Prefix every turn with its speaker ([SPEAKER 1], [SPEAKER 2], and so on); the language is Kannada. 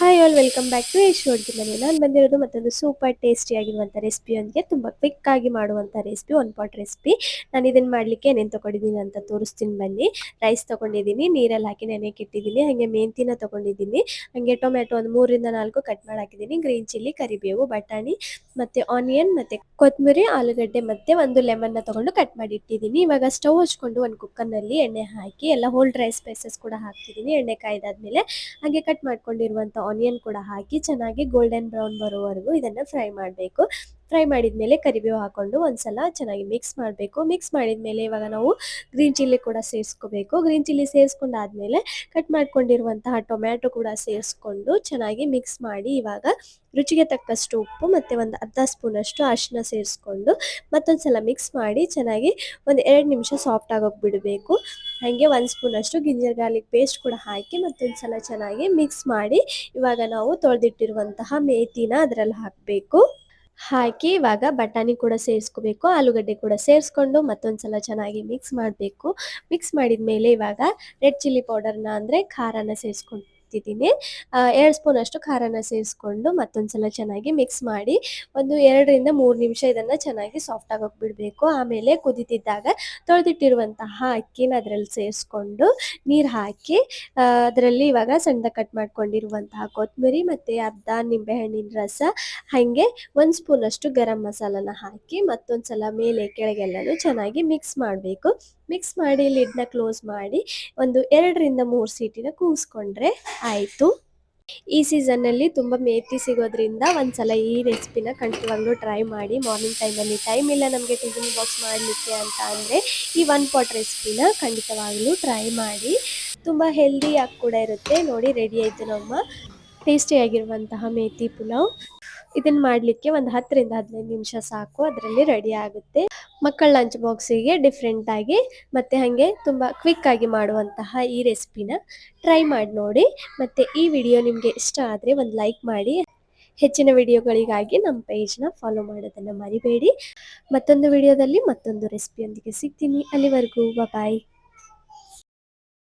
[SPEAKER 1] Hi all welcome back to Yash ಅಡುಗೆ ಮನೆ. ನಾನು ಬಂದಿರೋದು ಮತ್ತೊಂದು ಸೂಪರ್ ಟೇಸ್ಟಿ ಆಗಿರುವಂಥ ರೆಸಿಪಿಯೊಂದಿಗೆ. ತುಂಬ ಕ್ವಿಕ್ ಆಗಿ ಮಾಡುವಂಥ ರೆಸಿಪಿ, ಒನ್ ಪಾಟ್ ರೆಸಿಪಿ. ನಾನು ಇದನ್ನು ಮಾಡಲಿಕ್ಕೆ ಏನೇನು ತೊಗೊಂಡಿದ್ದೀನಿ ಅಂತ ತೋರಿಸ್ತೀನಿ ಬನ್ನಿ. ರೈಸ್ ತೊಗೊಂಡಿದ್ದೀನಿ, ನೀರಲ್ಲಿ ಹಾಕಿ ನೆನೆಗೆ ಇಟ್ಟಿದ್ದೀನಿ. ಹಾಗೆ ಮೆಂತಿನ ತೊಗೊಂಡಿದ್ದೀನಿ. ಹಾಗೆ ಟೊಮೆಟೊ ಒಂದು 3ರಿಂದ 4 ಕಟ್ ಮಾಡಿ ಹಾಕಿದ್ದೀನಿ. ಗ್ರೀನ್ ಚಿಲ್ಲಿ, ಕರಿಬೇವು, ಬಟಾಣಿ ಮತ್ತು ಆನಿಯನ್ ಮತ್ತು ಕೊತ್ತಂಬರಿ, ಆಲೂಗಡ್ಡೆ ಮತ್ತು ಒಂದು ಲೆಮನ್ನ ತೊಗೊಂಡು ಕಟ್ ಮಾಡಿ ಇಟ್ಟಿದ್ದೀನಿ. ಇವಾಗ ಸ್ಟವ್ ಹಚ್ಕೊಂಡು ಒಂದು ಕುಕ್ಕರ್ನಲ್ಲಿ ಎಣ್ಣೆ ಹಾಕಿ ಎಲ್ಲ ಹೋಲ್ ಡ್ರೈ ಸ್ಪೈಸಸ್ ಕೂಡ ಹಾಕ್ತಿದ್ದೀನಿ. ಎಣ್ಣೆ ಕಾಯ್ದಾದ್ಮೇಲೆ ಹಾಗೆ ಕಟ್ ಮಾಡ್ಕೊಂಡಿರುವಂಥ ಆನಿಯನ್ ಕೂಡ ಹಾಕಿ ಚೆನ್ನಾಗಿ ಗೋಲ್ಡನ್ ಬ್ರೌನ್ ಬರೋವರೆಗೂ ಇದನ್ನು ಫ್ರೈ ಮಾಡಬೇಕು. ಫ್ರೈ ಮಾಡಿದ್ಮೇಲೆ ಕರಿಬೇವು ಹಾಕ್ಕೊಂಡು ಒಂದ್ಸಲ ಚೆನ್ನಾಗಿ ಮಿಕ್ಸ್ ಮಾಡಬೇಕು. ಮಿಕ್ಸ್ ಮಾಡಿದ್ಮೇಲೆ ಇವಾಗ ನಾವು ಗ್ರೀನ್ ಚಿಲ್ಲಿ ಕೂಡ ಸೇರಿಸ್ಕೋಬೇಕು. ಗ್ರೀನ್ ಚಿಲ್ಲಿ ಸೇರಿಸ್ಕೊಂಡಾದ್ಮೇಲೆ ಕಟ್ ಮಾಡ್ಕೊಂಡಿರುವಂತಹ ಟೊಮ್ಯಾಟೊ ಕೂಡ ಸೇರಿಸ್ಕೊಂಡು ಚೆನ್ನಾಗಿ ಮಿಕ್ಸ್ ಮಾಡಿ ಇವಾಗ ರುಚಿಗೆ ತಕ್ಕಷ್ಟು ಉಪ್ಪು ಮತ್ತು ಒಂದು ಅರ್ಧ ಸ್ಪೂನಷ್ಟು ಅರಿಶಿನ ಸೇರಿಸ್ಕೊಂಡು ಮತ್ತೊಂದು ಸಲ ಮಿಕ್ಸ್ ಮಾಡಿ ಚೆನ್ನಾಗಿ ಒಂದು 2 ನಿಮಿಷ ಸಾಫ್ಟ್ ಆಗೋಗಿ ಬಿಡಬೇಕು. ಹಾಗೆ 1 ಸ್ಪೂನಷ್ಟು ಗಿಂಜರ್ ಗಾರ್ಲಿಕ್ ಪೇಸ್ಟ್ ಕೂಡ ಹಾಕಿ ಮತ್ತೊಂದು ಸಲ ಚೆನ್ನಾಗಿ ಮಿಕ್ಸ್ ಮಾಡಿ ಇವಾಗ ನಾವು ತೊಳೆದಿಟ್ಟಿರುವಂತಹ ಮೇಥಿನ ಅದರಲ್ಲಿ ಹಾಕಬೇಕು. ಹಾಕಿ ಇವಾಗ ಬಟಾಣಿ ಕೂಡ ಸೇರಿಸ್ಕೋಬೇಕು, ಆಲೂಗಡ್ಡೆ ಕೂಡ ಸೇರಿಸ್ಕೊಂಡು ಮತ್ತೊಂದು ಸಲ ಚೆನ್ನಾಗಿ ಮಿಕ್ಸ್ ಮಾಡಬೇಕು. ಮಿಕ್ಸ್ ಮಾಡಿದ ಮೇಲೆ ಇವಾಗ ರೆಡ್ ಚಿಲ್ಲಿ ಪೌಡರ್ನ ಅಂದರೆ ಖಾರನ ಸೇರಿಸ್ಕೊತಿದ್ದೀನಿ. 2 ಸ್ಪೂನಷ್ಟು ಖಾರನ ಸೇರಿಸ್ಕೊಂಡು ಮತ್ತೊಂದು ಸಲ ಚೆನ್ನಾಗಿ ಮಿಕ್ಸ್ ಮಾಡಿ ಒಂದು 2ರಿಂದ 3 ನಿಮಿಷ ಇದನ್ನು ಚೆನ್ನಾಗಿ ಸಾಫ್ಟ್ ಆಗೋಗಿ ಬಿಡಬೇಕು. ಆಮೇಲೆ ಕುದಿತಿದ್ದಾಗ ತೊಳೆದಿಟ್ಟಿರುವಂತಹ ಅಕ್ಕಿನ ಅದರಲ್ಲಿ ಸೇರಿಸ್ಕೊಂಡು ನೀರು ಹಾಕಿ ಅದರಲ್ಲಿ ಇವಾಗ ಸಣ್ಣದಾಗಿ ಕಟ್ ಮಾಡ್ಕೊಂಡಿರುವಂತಹ ಕೊತ್ತಂಬರಿ ಮತ್ತು ಅರ್ಧ ನಿಂಬೆಹಣ್ಣಿನ ರಸ ಹಾಗೆ 1 ಸ್ಪೂನಷ್ಟು ಗರಂ ಮಸಾಲನ ಹಾಕಿ ಮತ್ತೊಂದು ಸಲ ಮೇಲೆ ಕೆಳಗೆಲ್ಲನೂ ಚೆನ್ನಾಗಿ ಮಿಕ್ಸ್ ಮಾಡಬೇಕು. ಮಿಕ್ಸ್ ಮಾಡಿ ಲಿಡ್ನ ಕ್ಲೋಸ್ ಮಾಡಿ ಒಂದು 2ರಿಂದ 3 ಸೀಟಿನ ಕೂಗಿಸ್ಕೊಂಡ್ರೆ ಆಯಿತು. ಈ ಸೀಸನ್ನಲ್ಲಿ ತುಂಬ ಮೇಥಿ ಸಿಗೋದ್ರಿಂದ ಒಂದ್ಸಲ ಈ ರೆಸಿಪಿನ ಖಂಡಿತವಾಗ್ಲೂ ಟ್ರೈ ಮಾಡಿ. ಮಾರ್ನಿಂಗ್ ಟೈಮಲ್ಲಿ ಟೈಮ್ ಇಲ್ಲ ನಮಗೆ ಟಿಫಿನ್ ಬಾಕ್ಸ್ ಮಾಡಲಿಕ್ಕೆ ಅಂತ ಅಂದರೆ ಈ ಒನ್ ಪಾಟ್ ರೆಸಿಪಿನ ಖಂಡಿತವಾಗ್ಲೂ ಟ್ರೈ ಮಾಡಿ. ತುಂಬ ಹೆಲ್ದಿಯಾಗಿ ಕೂಡ ಇರುತ್ತೆ. ನೋಡಿ, ರೆಡಿ ಆಯಿತು ನಮ್ಮ ಟೇಸ್ಟಿಯಾಗಿರುವಂತಹ ಮೇಥಿ ಪುಲಾವ್. ಇದನ್ನು ಮಾಡಲಿಕ್ಕೆ ಒಂದು 10ರಿಂದ 15 ನಿಮಿಷ ಸಾಕು, ಅದರಲ್ಲಿ ರೆಡಿ ಆಗುತ್ತೆ. ಮಕ್ಕಳ ಲಂಚ್ ಬಾಕ್ಸಿಗೆ ಡಿಫ್ರೆಂಟಾಗಿ ಮತ್ತು ಹಾಗೆ ತುಂಬ ಕ್ವಿಕ್ಕಾಗಿ ಮಾಡುವಂತಹ ಈ ರೆಸಿಪಿನ ಟ್ರೈ ಮಾಡಿ ನೋಡಿ. ಮತ್ತು ಈ ವಿಡಿಯೋ ನಿಮಗೆ ಇಷ್ಟ ಆದರೆ ಒಂದು ಲೈಕ್ ಮಾಡಿ. ಹೆಚ್ಚಿನ ವಿಡಿಯೋಗಳಿಗಾಗಿ ನಮ್ಮ ಪೇಜ್ನ ಫಾಲೋ ಮಾಡೋದನ್ನು ಮರಿಬೇಡಿ. ಮತ್ತೊಂದು ವಿಡಿಯೋದಲ್ಲಿ ಮತ್ತೊಂದು ರೆಸಿಪಿಯೊಂದಿಗೆ ಸಿಗ್ತೀನಿ. ಅಲ್ಲಿವರೆಗೂ ಬಾಯ್.